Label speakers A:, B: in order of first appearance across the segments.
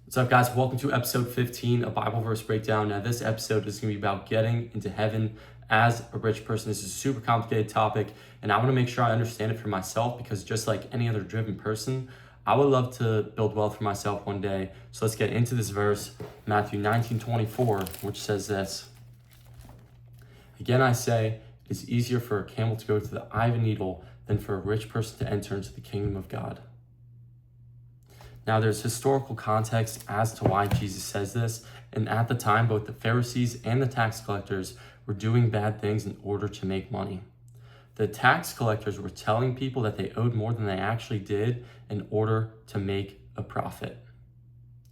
A: What's up, guys? Welcome to episode 15 of Bible Verse Breakdown. Now, this episode is going to be about getting into heaven as a rich person. This is a super complicated topic, and I want to make sure I understand it for myself because just like any other driven person, I would love to build wealth for myself one day. So let's get into this verse, Mathew 19:24, which says this. Again, I say, it is easier for a camel to go through the eye of a needle than for a rich person to enter into the kingdom of God. Now, there's historical context as to why Jesus says this, and at the time, both the Pharisees and the tax collectors were doing bad things in order to make money. The tax collectors were telling people that they owed more than they actually did in order to make a profit,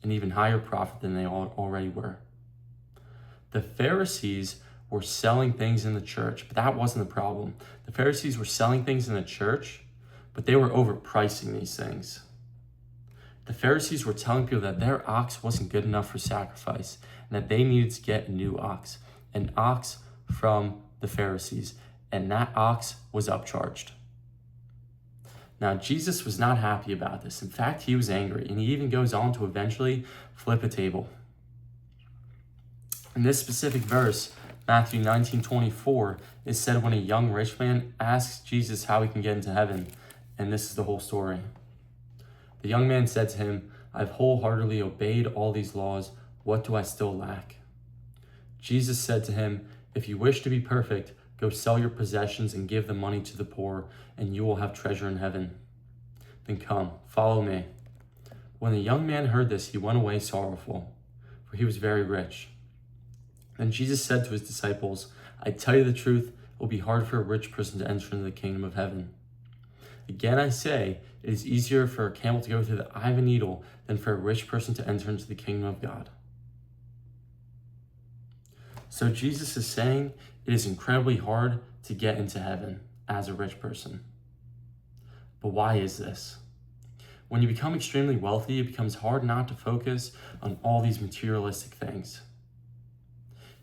A: an even higher profit than they already were. The Pharisees were selling things in the church, but that wasn't the problem. The Pharisees were selling things in the church, but they were overpricing these things. The Pharisees were telling people that their ox wasn't good enough for sacrifice and that they needed to get a new ox, an ox from the Pharisees, and that ox was upcharged. Now, Jesus was not happy about this. In fact, he was angry, and he even goes on to eventually flip a table. In this specific verse, Mathew 19:24, is said when a young rich man asks Jesus how he can get into heaven, and this is the whole story. The young man said to him, I've wholeheartedly obeyed all these laws. What do I still lack? Jesus said to him, if you wish to be perfect, go sell your possessions and give the money to the poor, and you will have treasure in heaven. Then come, follow me. When the young man heard this, he went away sorrowful, for he was very rich. Then Jesus said to his disciples, I tell you the truth, it will be hard for a rich person to enter into the kingdom of heaven. Again, I say, it is easier for a camel to go through the eye of a needle than for a rich person to enter into the kingdom of God. So Jesus is saying it is incredibly hard to get into heaven as a rich person. But why is this? When you become extremely wealthy, it becomes hard not to focus on all these materialistic things.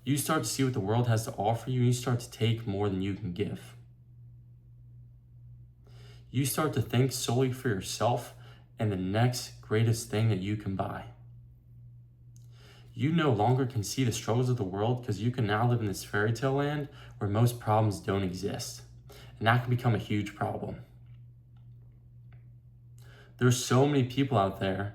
A: You start to see what the world has to offer you, and you start to take more than you can give. You start to think solely for yourself and the next greatest thing that you can buy. You no longer can see the struggles of the world because you can now live in this fairy tale land where most problems don't exist. And that can become a huge problem. There's so many people out there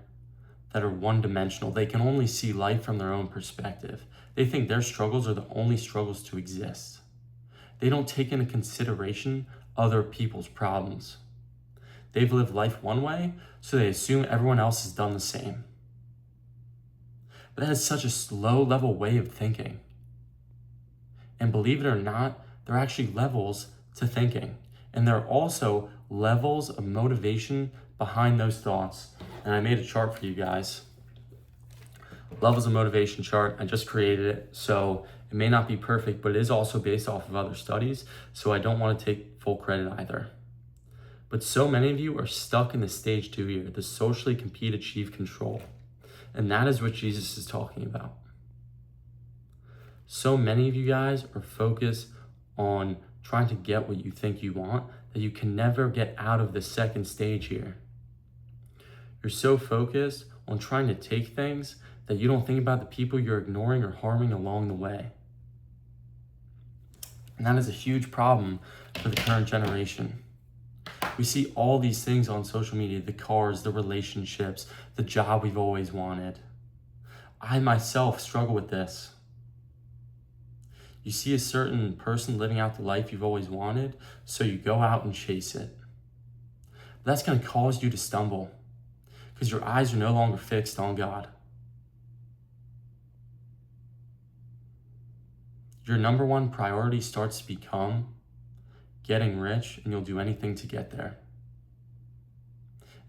A: that are one-dimensional. They can only see life from their own perspective. They think their struggles are the only struggles to exist. They don't take into consideration other people's problems. They've lived life one way, so they assume everyone else has done the same. But that is such a low-level way of thinking. And believe it or not, there are actually levels to thinking. And there are also levels of motivation behind those thoughts. And I made a chart for you guys. Levels of motivation chart. I just created it, so it may not be perfect, but it is also based off of other studies, so I don't want to take full credit either. But so many of you are stuck in the stage 2 here, the socially compete, achieve, control. And that is what Jesus is talking about. So many of you guys are focused on trying to get what you think you want that you can never get out of the second stage here. You're so focused on trying to take things that you don't think about the people you're ignoring or harming along the way. And that is a huge problem for the current generation. We see all these things on social media, the cars, the relationships, the job we've always wanted. I myself struggle with this. You see a certain person living out the life you've always wanted, so you go out and chase it. But that's going to cause you to stumble because your eyes are no longer fixed on God. Your number one priority starts to become getting rich, and you'll do anything to get there.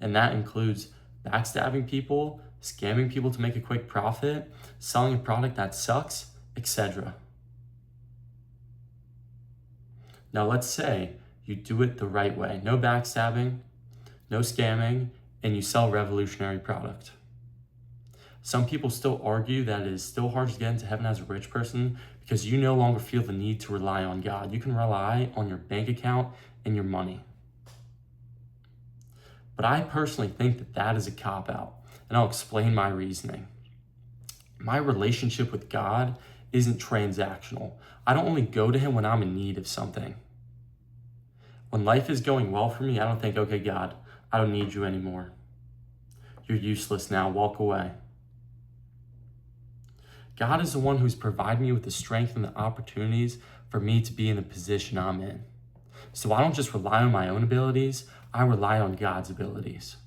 A: And that includes backstabbing people, scamming people to make a quick profit, selling a product that sucks, etc. Now let's say you do it the right way. No backstabbing, no scamming, and you sell a revolutionary product. Some people still argue that it is still hard to get into heaven as a rich person because you no longer feel the need to rely on God. You can rely on your bank account and your money. But I personally think that that is a cop-out. and I'll explain my reasoning. My relationship with God isn't transactional. I don't only go to him when I'm in need of something. When life is going well for me, I don't think, okay, God, I don't need you anymore. You're useless now, walk away. God is the one who's provided me with the strength and the opportunities for me to be in the position I'm in. So I don't just rely on my own abilities, I rely on God's abilities.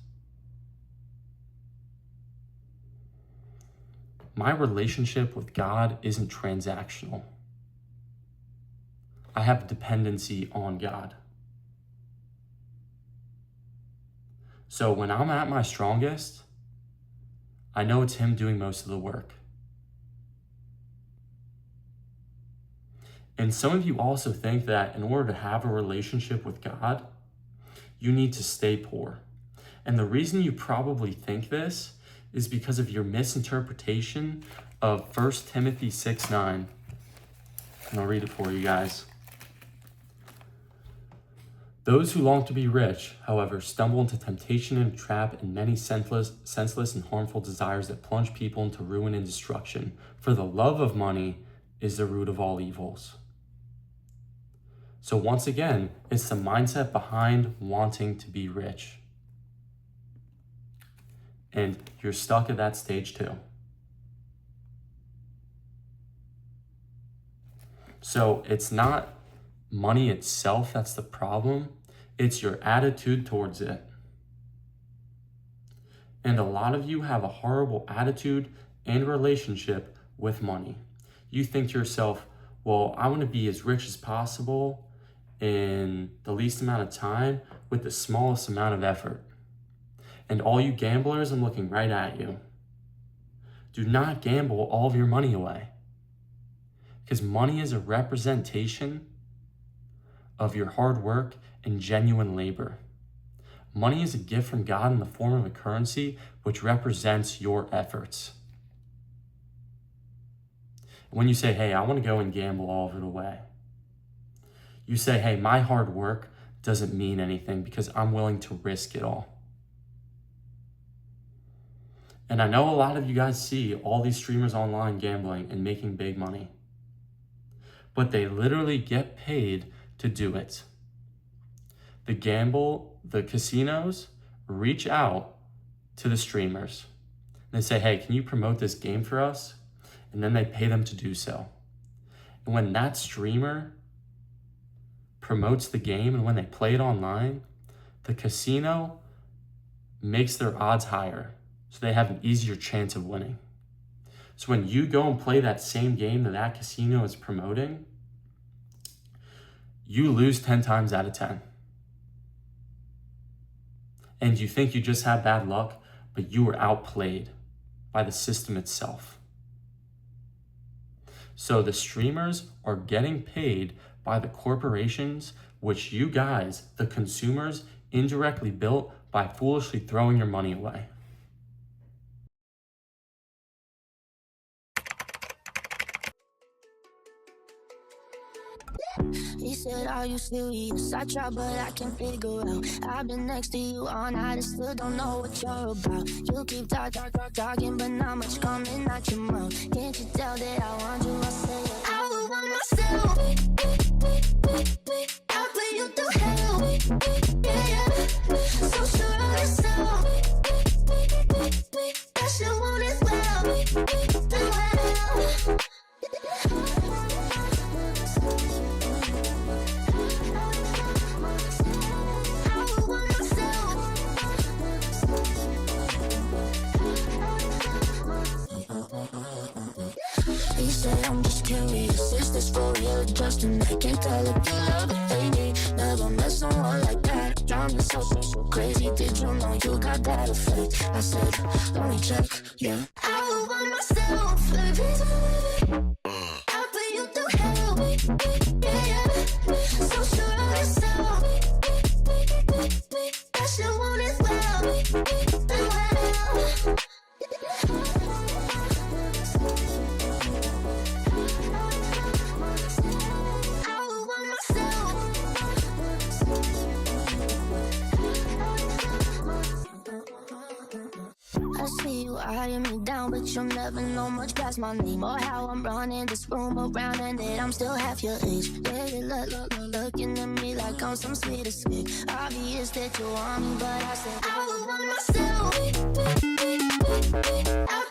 A: My relationship with God isn't transactional. I have dependency on God. So when I'm at my strongest, I know it's him doing most of the work. And some of you also think that in order to have a relationship with God, you need to stay poor. And the reason you probably think this is because of your misinterpretation of 1 Timothy 6:9. And I'll read it for you guys. Those who long to be rich, however, stumble into temptation and trap and many senseless and harmful desires that plunge people into ruin and destruction. For the love of money is the root of all evils. So once again, it's the mindset behind wanting to be rich. And you're stuck at that stage too. So it's not money itself that's the problem, it's your attitude towards it. And a lot of you have a horrible attitude and relationship with money. You think to yourself, well, I want to be as rich as possible in the least amount of time with the smallest amount of effort. And all you gamblers, I'm looking right at you. Do not gamble all of your money away. Because money is a representation of your hard work and genuine labor. Money is a gift from God in the form of a currency which represents your efforts. When you say, hey, I want to go and gamble all of it away, you say, hey, my hard work doesn't mean anything because I'm willing to risk it all. And I know a lot of you guys see all these streamers online gambling and making big money, but they literally get paid to do it. The casinos reach out to the streamers. They say, hey, can you promote this game for us? And then they pay them to do so. And when that streamer promotes the game and when they play it online, the casino makes their odds higher. So they have an easier chance of winning. So when you go and play that same game that casino is promoting, you lose 10 times out of 10. And you think you just had bad luck, but you were outplayed by the system itself. So the streamers are getting paid by the corporations, which you guys, the consumers, indirectly built by foolishly throwing your money away.
B: He said, are you serious? I try, but I can't figure out. I've been next to you all night and still don't know what you're about. You keep talking, but not much coming out your mouth. Can't you tell that I want you? I say it. I would want myself. I'll play you through hell. Yeah, so sure of yourself. I should want it well. He said, I'm just curious, is this for real? Just and I can't tell if you love it, baby. Never met someone like that. Drive me so crazy. Did you know you got that effect? I said, let me check, yeah. I would want myself, baby. I'll put you through hell, yeah. So sure of yourself. I should want it well. I see me down, but you'll never know much past my name or how I'm running this room around and that I'm still half your age. Yeah, you looking at me like I'm some sweet escape. Obvious that you want me, but I said I would want myself. Out